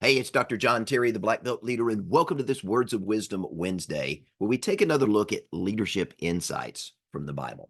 Hey, it's Dr. John Terry, the Black Belt Leader, and welcome to this Words of Wisdom Wednesday, where we take another look at leadership insights from the Bible.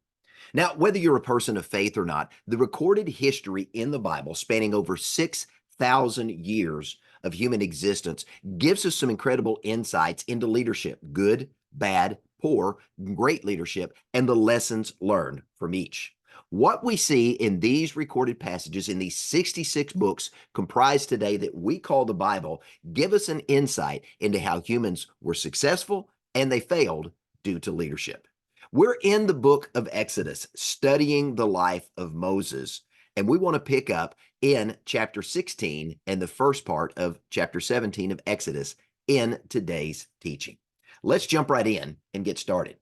Now, whether you're a person of faith or not, the recorded history in the Bible, spanning over 6,000 years of human existence, gives us some incredible insights into leadership: good, bad, poor, great leadership, and the lessons learned from each. What we see in these recorded passages in these 66 books comprised today that we call the Bible give us an insight into how humans were successful and they failed due to leadership. We're in the book of Exodus studying the life of Moses, and we want to pick up in chapter 16 and the first part of chapter 17 of Exodus in today's teaching. Let's jump right in and get started.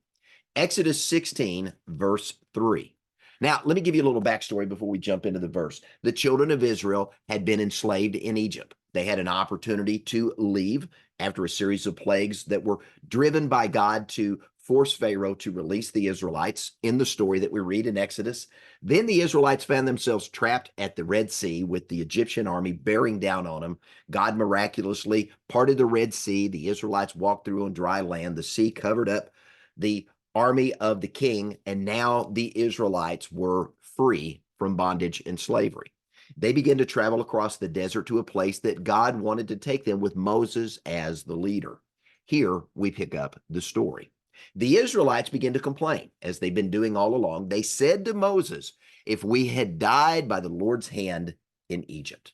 Exodus 16, verse 3. Now, let me give you a little backstory before we jump into the verse. The children of Israel had been enslaved in Egypt. They had an opportunity to leave after a series of plagues that were driven by God to force Pharaoh to release the Israelites in the story that we read in Exodus. Then the Israelites found themselves trapped at the Red Sea with the Egyptian army bearing down on them. God miraculously parted the Red Sea. The Israelites walked through on dry land. The sea covered up the army of the king, and now the Israelites were free from bondage and slavery. They began to travel across the desert to a place that God wanted to take them with Moses as the leader. Here we pick up the story. The Israelites began to complain, as they've been doing all along. They said to Moses, "If we had died by the Lord's hand in Egypt,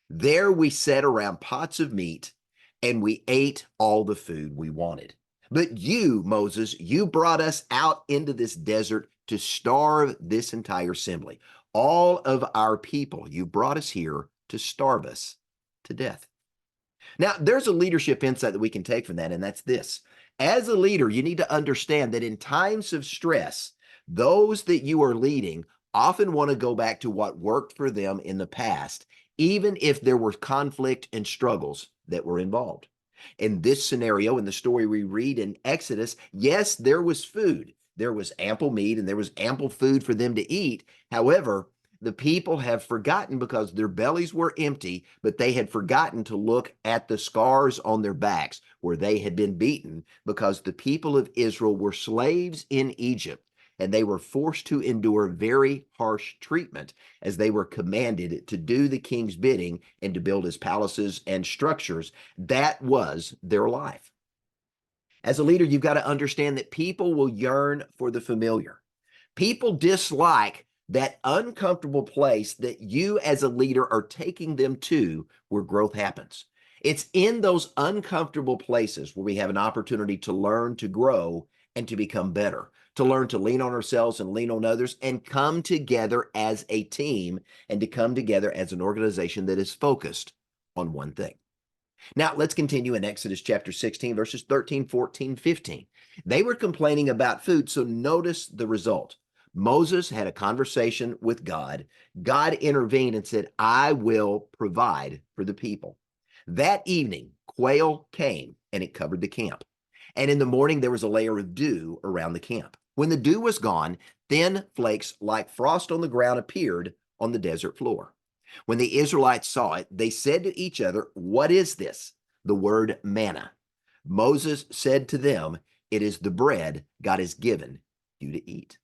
there we sat around pots of meat and we ate all the food we wanted. But you, Moses, you brought us out into this desert to starve this entire assembly. All of our people, you brought us here to starve us to death." Now, there's a leadership insight that we can take from that, and that's this. As a leader, you need to understand that in times of stress, those that you are leading often want to go back to what worked for them in the past, even if there were conflict and struggles that were involved. In this scenario, in the story we read in Exodus, yes, there was food. There was ample meat and there was ample food for them to eat. However, the people have forgotten because their bellies were empty, but they had forgotten to look at the scars on their backs where they had been beaten because the people of Israel were slaves in Egypt and they were forced to endure very harsh treatment as they were commanded to do the king's bidding and to build his palaces and structures. That was their life. As a leader, you've got to understand that people will yearn for the familiar. People dislike that uncomfortable place that you as a leader are taking them to where growth happens. It's in those uncomfortable places where we have an opportunity to learn, to grow, and to become better, to learn to lean on ourselves and lean on others and come together as a team and to come together as an organization that is focused on one thing. Now, let's continue in Exodus chapter 16, verses 13, 14, 15. They were complaining about food, so notice the result. Moses had a conversation with God. God intervened and said, "I will provide for the people." That evening, quail came and it covered the camp. And in the morning, there was a layer of dew around the camp. When the dew was gone, thin flakes like frost on the ground appeared on the desert floor. When the Israelites saw it, they said to each other, "What is this?" The word manna. Moses said to them, "It is the bread God has given you to eat."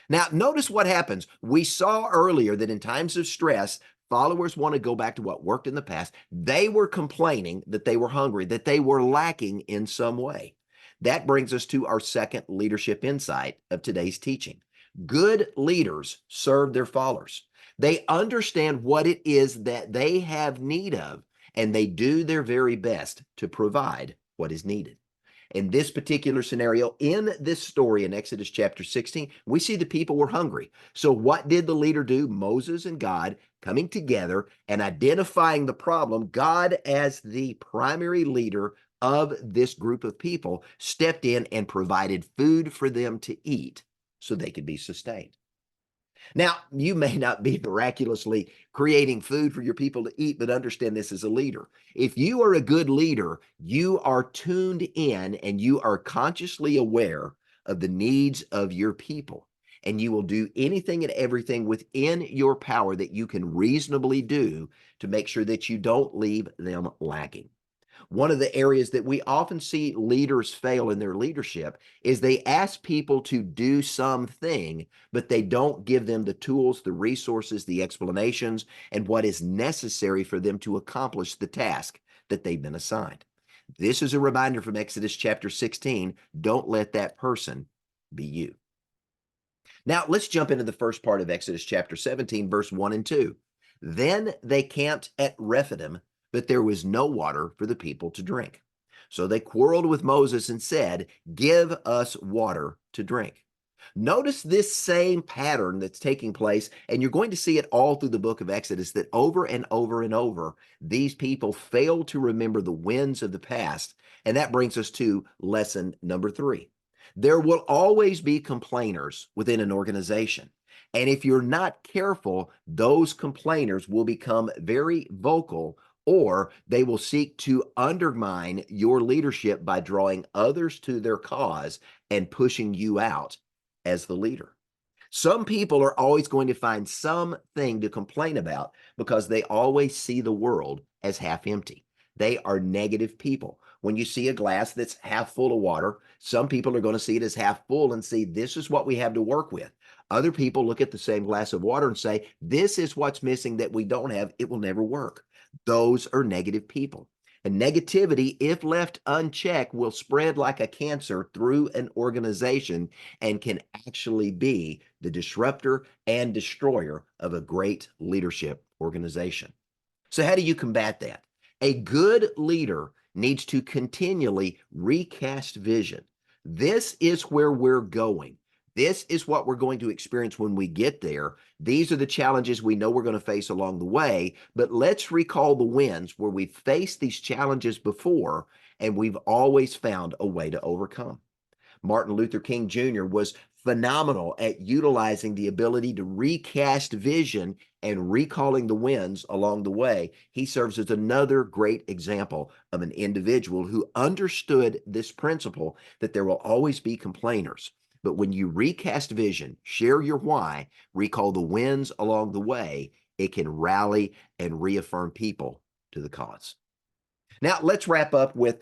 Now, notice what happens. We saw earlier that in times of stress, followers want to go back to what worked in the past. They were complaining that they were hungry, that they were lacking in some way. That brings us to our second leadership insight of today's teaching. Good leaders serve their followers. They understand what it is that they have need of, and they do their very best to provide what is needed. In this particular scenario, in this story in Exodus chapter 16, we see the people were hungry. So what did the leader do? Moses and God coming together and identifying the problem. God, as the primary leader of this group of people, stepped in and provided food for them to eat so they could be sustained. Now, you may not be miraculously creating food for your people to eat, but understand this as a leader. If you are a good leader, you are tuned in and you are consciously aware of the needs of your people. and you will do anything and everything within your power that you can reasonably do to make sure that you don't leave them lacking. One of the areas that we often see leaders fail in their leadership is they ask people to do something, but they don't give them the tools, the resources, the explanations, and what is necessary for them to accomplish the task that they've been assigned. This is a reminder from Exodus chapter 16. Don't let that person be you. Now, let's jump into the first part of Exodus chapter 17, verse 1 and 2. Then they camped at Rephidim, but there was no water for the people to drink. So they quarreled with Moses and said, "Give us water to drink." Notice this same pattern that's taking place, and you're going to see it all through the book of Exodus, that over and over and over, these people fail to remember the wins of the past. And that brings us to lesson number 3. There will always be complainers within an organization. And if you're not careful, those complainers will become very vocal, or they will seek to undermine your leadership by drawing others to their cause and pushing you out as the leader. Some people are always going to find something to complain about because they always see the world as half empty. They are negative people. When you see a glass that's half full of water, some people are going to see it as half full and see this is what we have to work with. Other people look at the same glass of water and say, this is what's missing that we don't have. It will never work. Those are negative people. And negativity, if left unchecked, will spread like a cancer through an organization and can actually be the disruptor and destroyer of a great leadership organization. So how do you combat that? A good leader needs to continually recast vision. This is where we're going. This is what we're going to experience when we get there. These are the challenges we know we're going to face along the way, but let's recall the wins where we've faced these challenges before and we've always found a way to overcome. Martin Luther King Jr. was phenomenal at utilizing the ability to recast vision and recalling the wins along the way. He serves as another great example of an individual who understood this principle that there will always be complainers. But when you recast vision, share your why, recall the wins along the way, it can rally and reaffirm people to the cause. Now, let's wrap up with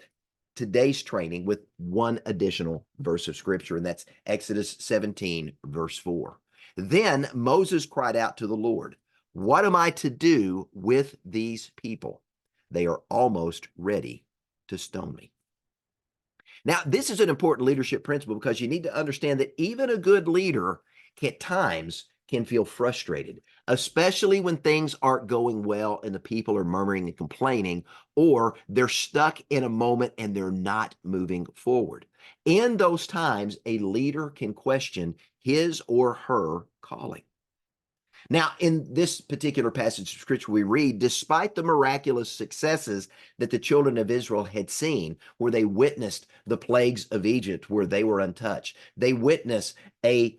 today's training with one additional verse of scripture, and that's Exodus 17, verse 4. Then Moses cried out to the Lord, "What am I to do with these people? They are almost ready to stone me." Now, this is an important leadership principle because you need to understand that even a good leader at times can feel frustrated, especially when things aren't going well and the people are murmuring and complaining, or they're stuck in a moment and they're not moving forward. In those times, a leader can question his or her calling. Now, in this particular passage of scripture we read, despite the miraculous successes that the children of Israel had seen, where they witnessed the plagues of Egypt, where they were untouched, they witnessed a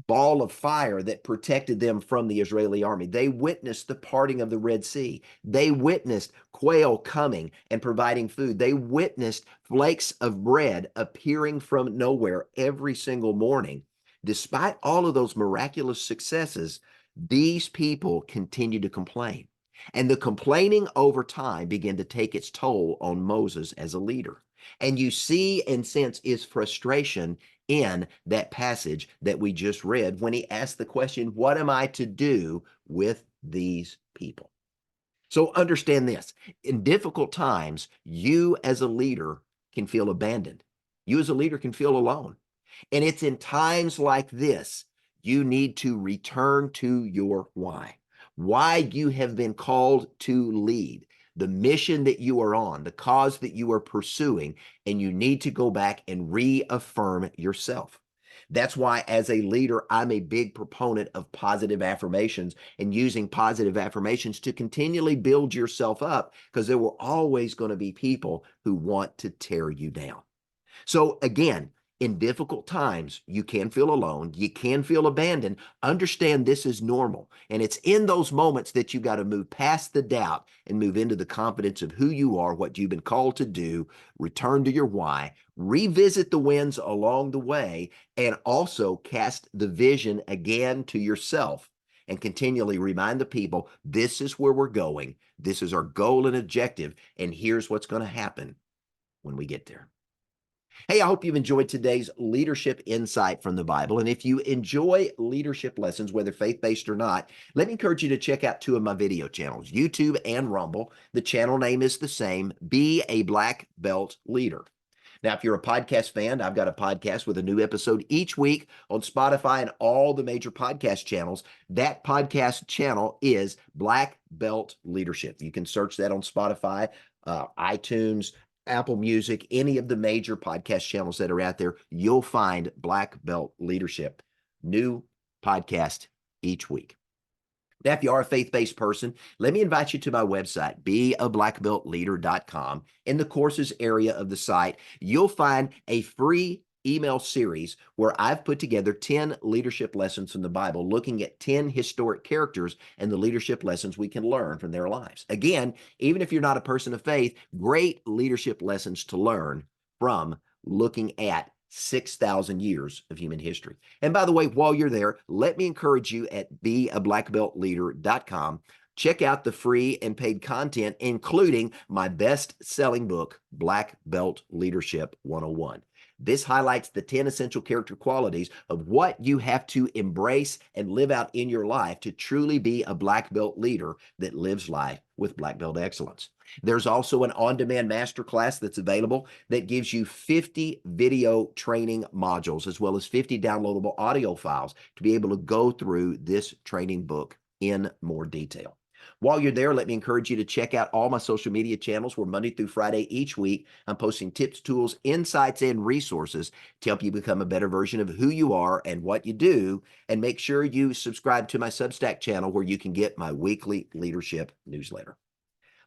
ball of fire that protected them from the Israeli army. They witnessed the parting of the Red Sea. They witnessed quail coming and providing food. They witnessed flakes of bread appearing from nowhere every single morning. Despite all of those miraculous successes, these people continue to complain. And the complaining over time began to take its toll on Moses as a leader. And you see and sense his frustration in that passage that we just read when he asked the question, what am I to do with these people? So understand this. In difficult times, you as a leader can feel abandoned. You as a leader can feel alone. And it's in times like this, you need to return to your why you have been called to lead, the mission that you are on, the cause that you are pursuing, and you need to go back and reaffirm yourself. That's why, as a leader, I'm a big proponent of positive affirmations and using positive affirmations to continually build yourself up, because there were always going to be people who want to tear you down. So again, In difficult times, you can feel alone. You can feel abandoned. Understand this is normal. And it's in those moments that you got to move past the doubt and move into the confidence of who you are, what you've been called to do, return to your why, revisit the wins along the way, and also cast the vision again to yourself and continually remind the people this is where we're going. This is our goal and objective. And here's what's going to happen when we get there. Hey, I hope you've enjoyed today's leadership insight from the Bible. And if you enjoy leadership lessons, whether faith-based or not, let me encourage you to check out two of my video channels, YouTube and Rumble. The channel name is the same, Be a Black Belt Leader. Now, if you're a podcast fan, I've got a podcast with a new episode each week on Spotify and all the major podcast channels. That podcast channel is Black Belt Leadership. You can search that on Spotify, iTunes, Apple Music, any of the major podcast channels that are out there. You'll find Black Belt Leadership. New podcast each week. Now, if you are a faith-based person, let me invite you to my website, beablackbeltleader.com. In the courses area of the site, you'll find a free email series where I've put together 10 leadership lessons from the Bible, looking at 10 historic characters and the leadership lessons we can learn from their lives. Again, even if you're not a person of faith, great leadership lessons to learn from looking at 6,000 years of human history. And by the way, while you're there, let me encourage you at beablackbeltleader.com. Check out the free and paid content, including my best-selling book, Black Belt Leadership 101. This highlights the 10 essential character qualities of what you have to embrace and live out in your life to truly be a black belt leader that lives life with black belt excellence. There's also an on-demand masterclass that's available that gives you 50 video training modules as well as 50 downloadable audio files to be able to go through this training book in more detail. While you're there, let me encourage you to check out all my social media channels where Monday through Friday each week, I'm posting tips, tools, insights, and resources to help you become a better version of who you are and what you do. And make sure you subscribe to my Substack channel where you can get my weekly leadership newsletter.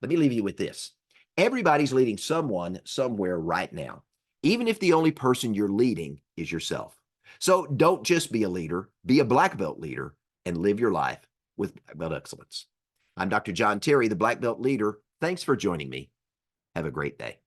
Let me leave you with this. Everybody's leading someone somewhere right now, even if the only person you're leading is yourself. So don't just be a leader, be a black belt leader and live your life with black belt excellence. I'm Dr. John Terry, the Black Belt Leader. Thanks for joining me. Have a great day.